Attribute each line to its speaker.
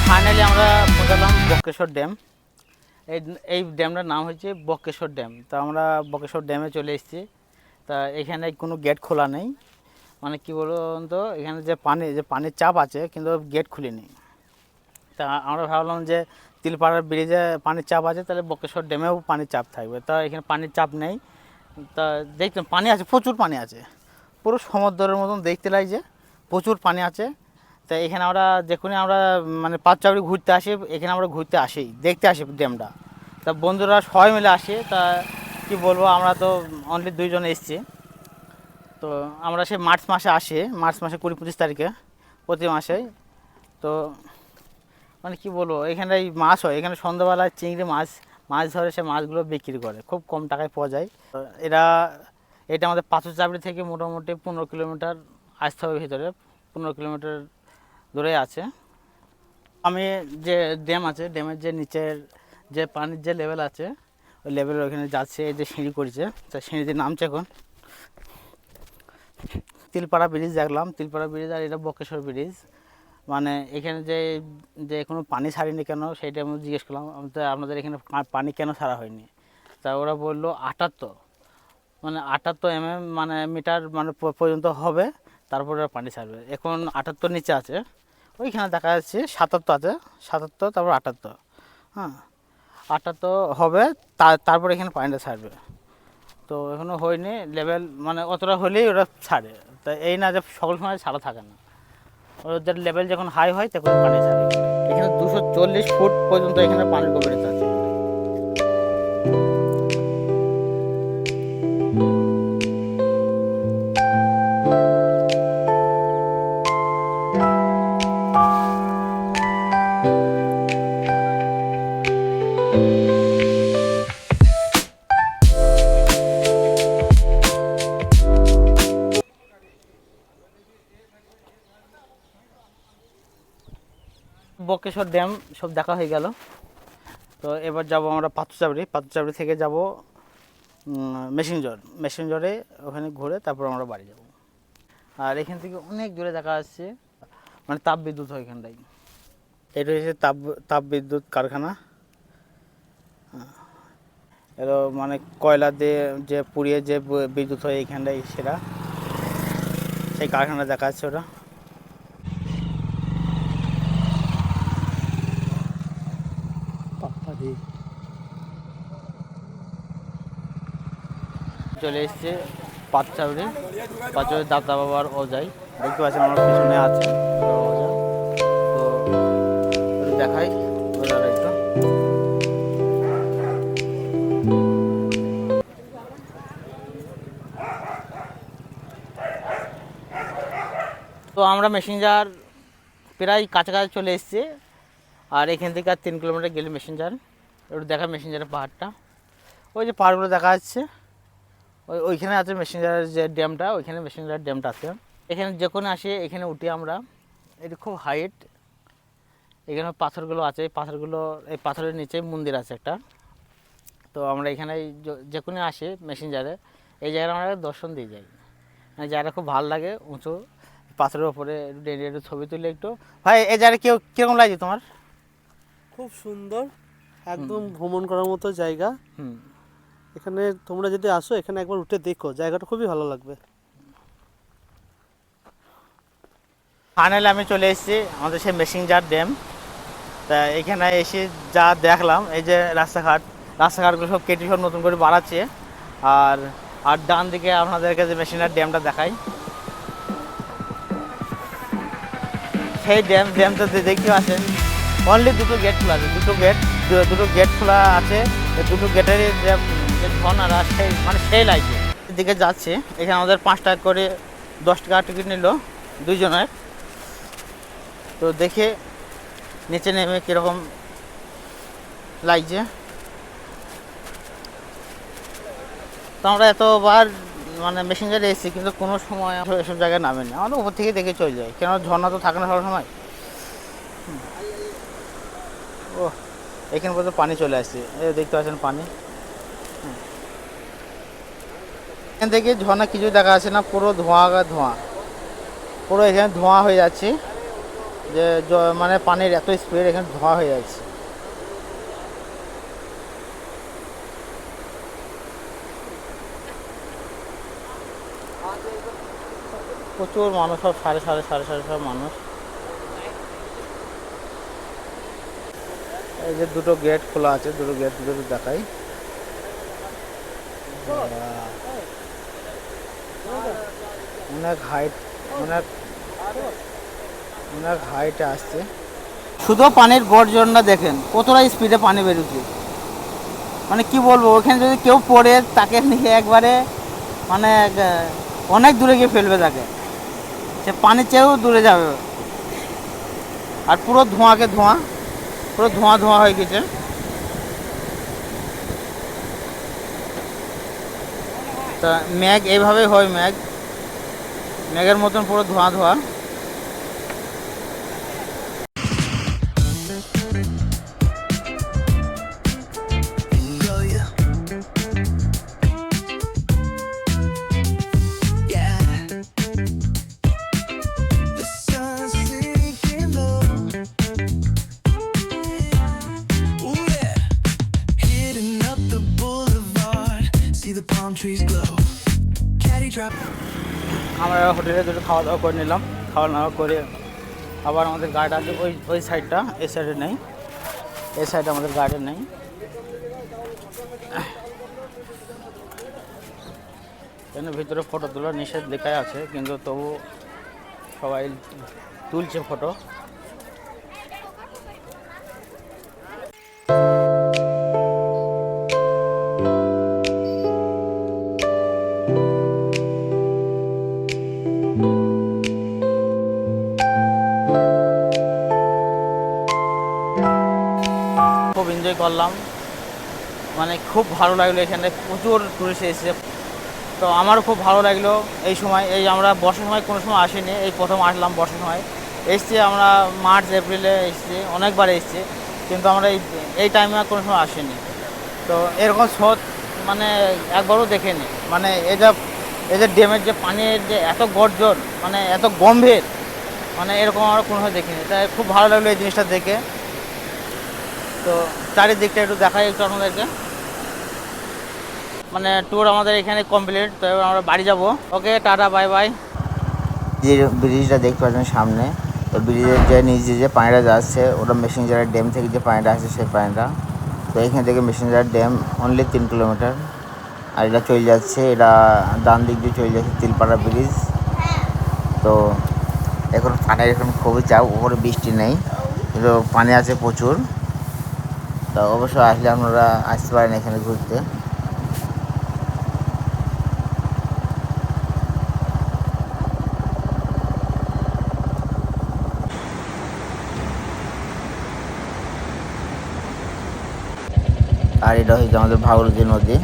Speaker 1: Finally আমরা পৌঁছালাম Bakreshwar dam. এই এই ড্যামটার নাম হচ্ছে বক্রেশ্বর ড্যাম। তা আমরা বক্রেশ্বর ড্যামে চলে এসেছি। তা এখানে কোনো গেট খোলা নেই, মানে কী বলুন তো, এখানে যে পানির চাপ আছে কিন্তু গেট খুলিনি। তা আমরা ভাবলাম যে তিলপাড়ার ব্রিজে পানির চাপ আছে, তাহলে বক্রেশ্বর ড্যামেও পানির চাপ থাকবে। তা এখানে পানির চাপ নেই। তা দেখলাম পানি আছে, প্রচুর পানি আছে, পুরো সমুদ্রের মতন দেখতে লাগছে, প্রচুর পানি আছে। তা এখানে আমরা যখনই আমরা মানে পাঁচচাবড়ি ঘুরতে আসি, এখানে আমরা ঘুরতে আসি, দেখতে আসি ড্যামটা। তা বন্ধুরা সবাই মিলে আসে। তা কি বলবো, আমরা তো অনলি 2 জন এসেছি। তো আমরা সেই মার্চ মাসে আসি, মার্চ মাসে 20-25 তারিখে প্রতি মাসে। তো মানে কি বলবো, এখানে এই মাছ হয়, এখানে সন্ধ্যাবেলায় চিংড়ি মাছ মাছ ধরে, সে মাছগুলো বিক্রি করে, খুব কম টাকায় পাওয়া যায়। তো এটা আমাদের পাথরচাবড়ি থেকে মোটামুটি 15 কিলোমিটার আসতে হবে ভিতরে, 15 কিলোমিটার দূরে আছে। আমি যে ড্যাম আছে, ড্যামের যে নিচের যে পানির যে লেভেল আছে, ওই লেভেলের ওখানে যাচ্ছে। এই যে সিঁড়ি করেছে, তা সিঁড়িতে নামছে এখন। তিলপাড়া ব্রিজ দেখলাম, তিলপাড়া ব্রিজ, আর এটা বক্রেশ্বর ব্রিজ। মানে এখানে যে যে কোনো পানি ছাড়েনি কেন, সেইটা আমি জিজ্ঞেস করলাম, তো আপনাদের এখানে পানি কেন ছাড়া হয়নি? তা ওরা বললো 78, মানে 78 মানে মিটার মানে পর্যন্ত হবে, তারপরে ওরা পানি ছাড়বে। এখন 78 নিচে আছে, ওইখানে দেখা যাচ্ছে 77 আছে, 77 তারপর 78। হ্যাঁ, 78 হবে, তারপর এখানে পানিটা ছাড়বে। তো এখনও হয়নি লেভেল, মানে অতটা হলেই ওরা ছাড়ে। তা এই না যে সকল সময় ছাড়া থাকে না, ওদের লেভেল যখন হাই হয় তখন পানি ছাড়ে। এখানে 240 ফুট পর্যন্ত এখানে পানির গভীরতা আছে। বক্রেশ্বর ড্যাম সব দেখা হয়ে গেল। তো এবার যাব আমরা পাথরচাবড়ি, পাথরচাবড়ি থেকে যাব মেশিনজরে, ওখানে ঘুরে তারপর আমরা বাড়ি যাব। আর এখান থেকে অনেক দূরে দেখা যাচ্ছে, মানে তাপ বিদ্যুৎ হয় এখানটায়। এটা হচ্ছে তাপ বিদ্যুৎ কারখানা। এর মানে কয়লা দিয়ে যে পুড়িয়ে যে বিদ্যুৎ হয় এইখানটায়, সেটা সেই কারখানা দেখা যাচ্ছে ওটা। চলে এসছে পাথরচাবড়ি, পাথরচাবড়ি দাদা বাবার অজাই, দেখতে পাচ্ছেন আমার পিছনে আছে অজা। তো একটু দেখাই ওজাটা একটু। তো আমরা মেসেঞ্জার প্রায় কাছাকাছি চলে এসেছি। আর এখান থেকে আর 3 কিলোমিটার গেলে মেসেঞ্জার। একটু দেখা মেসেঞ্জারের পাহাড়টা, ওই যে পাহাড়গুলো দেখা যাচ্ছে, ওইখানে আছে মেসেঞ্জারের যে ড্যামটা, ওইখানে মেসেঞ্জার ড্যামটা আছে। এখানে যখন আসি এখানে উঠি আমরা, এটা খুব হাইট। এখানে পাথরগুলো আছে, পাথরগুলো এই পাথরের নিচে মন্দির আছে একটা। তো আমরা এখানে যখনই আসি মেসেঞ্জারে, এই জায়গাটা আমরা দর্শন দিয়ে যাই। মানে জায়গাটা খুব ভালো লাগে, উঁচু পাথরের ওপরে একটু ছবি তুলে একটু। ভাই এই জায়গাটা কীরকম লাগছে তোমার?
Speaker 2: খুব সুন্দর, একদম ভ্রমণ করার মতো জায়গা। এখানে তোমরা যদি আসো, এখানে একবার উঠে দেখো, জায়গাটা খুবই ভালো লাগবে।
Speaker 1: ফাইনালি আমি চলে এসেছি আমাদের সেই মেসেঞ্জার ড্যাম। তা এখানে এসে যা দেখলাম, এই যে রাস্তাঘাটগুলো সব কেটে সব নতুন করে বাড়াচ্ছে। আর আর ডান দিকে আপনাদেরকে যে মেসেঞ্জার ড্যামটা দেখাই, সেই ড্যামটা দেখতে পাচ্ছেন অনলি 2টো গেট খোলা আছে, দুটো গেট খোলা আছে। দুটো গেটের যে ঝর্ণারা সেই মানে সেই লাগছে দিকে যাচ্ছে। এখানে আমাদের 5 টাকা করে 10 টাকা টিকিট নিল 2 জনের। তো দেখে নিচে নেমে কীরকম লাগছে। তো আমরা এতবার মানে মেসেঞ্জারে এসেছি, কিন্তু কোনো সময় এসব জায়গায় নামেনি, আমরা উপর থেকে দেখে চলে যাই, কেন ঝর্ণা তো থাকে না সব সময়। ও এখানে পর্যন্ত পানি চলে আসছে, এই দেখতে পাচ্ছেন পানি। এখান থেকে ঝর্ণা কিছু দেখা যাচ্ছে না, পুরো ধোঁয়া, পুরো এখানে ধোঁয়া হয়ে যাচ্ছে। যে মানে পানির এত স্পিড এখানে ধোয়া হয়ে যাচ্ছে। প্রচুর মানুষ, সব সাড়ে সব মানুষ। এই যে দুটো গেট খোলা আছে, দুটো গেট দুটো দেখাই। অনেক হাইট, অনেক অনেক হাইটে আসছে। শুধু পানির গর্জনটা দেখেন, কতটা স্পিডে পানি বেরোচ্ছে। মানে কি বলবো, ওখানে যদি কেউ পড়ে তাকে নিয়ে একবারে মানে অনেক দূরে গিয়ে ফেলবে তাকে, সে পানির চেয়েও দূরে যাবে। আর পুরো ধোঁয়াকে ধোঁয়া, পুরো ধোঁয়া ধোঁয়া হয়ে গেছে। তা মেঘ এইভাবেই হয়, মেঘের মতন পুরো ধোঁয়া ধোঁয়া। আমরা হোটেলে দুটো খাওয়া দাওয়া করে নিলাম। খাওয়া দাওয়া করে আবার আমাদের গাইড আছে ওই সাইডটা, এই সাইডে নেই, এই সাইডে আমাদের গাইডে নেই। এখানে ভিতরে ফটো তোলা নিষেধ লেখাই আছে, কিন্তু তবু সবাই তুলছে ফটো। খুব এনজয় করলাম, মানে খুব ভালো লাগলো। এখানে প্রচুর টুরিস্ট এসেছে, তো আমারও খুব ভালো লাগলো। এই সময়, এই আমরা বর্ষার সময় কোনো সময় আসিনি, এই প্রথম আসলাম বর্ষার সময়। এসছি আমরা মার্চ এপ্রিলে এসছি, অনেকবার এসছি, কিন্তু আমরা এই টাইমে কোনো সময় আসিনি। তো এরকম স্রোত মানে একবারও দেখিনি। মানে এই যে ড্যামের যে পানির যে এত গর্জন, মানে এত গম্ভীর, মানে এরকম আমরা কোনো সময় দেখিনি। তাই খুব ভালো লাগলো এই জিনিসটা দেখে। তো চারিদিকটা একটু দেখাই একটু আপনাদেরকে। মানে ট্যুর আমাদের এখানে কমপ্লিট। তো এবার আমরা বাড়ি যাব। ওকে, টাটা, বাই বাই। যে ব্রিজটা দেখতে পাচ্ছেন সামনে, তো ব্রিজের যে নিচে যে পানিটা যাচ্ছে, ওটা মেসেঞ্জারের ড্যাম থেকে যে পানিটা আসছে সেই পানিটা। তো এখান থেকে মেসেঞ্জার ড্যাম অনলি 3 কিলোমিটার। আর এটা চলে যাচ্ছে, এটা ডান দিক দিয়ে চলে যাচ্ছে তিলপাড়া ব্রিজ। তো এখন পানির এখন খুবই চাপ, উপরে বৃষ্টি নেই, কিন্তু পানি আছে প্রচুর। তো অবশ্যই আসলে আপনারা আসতে পারেন এখানে ঘুরতে। আর এটা হচ্ছে আমাদের ভাগীরথী নদী।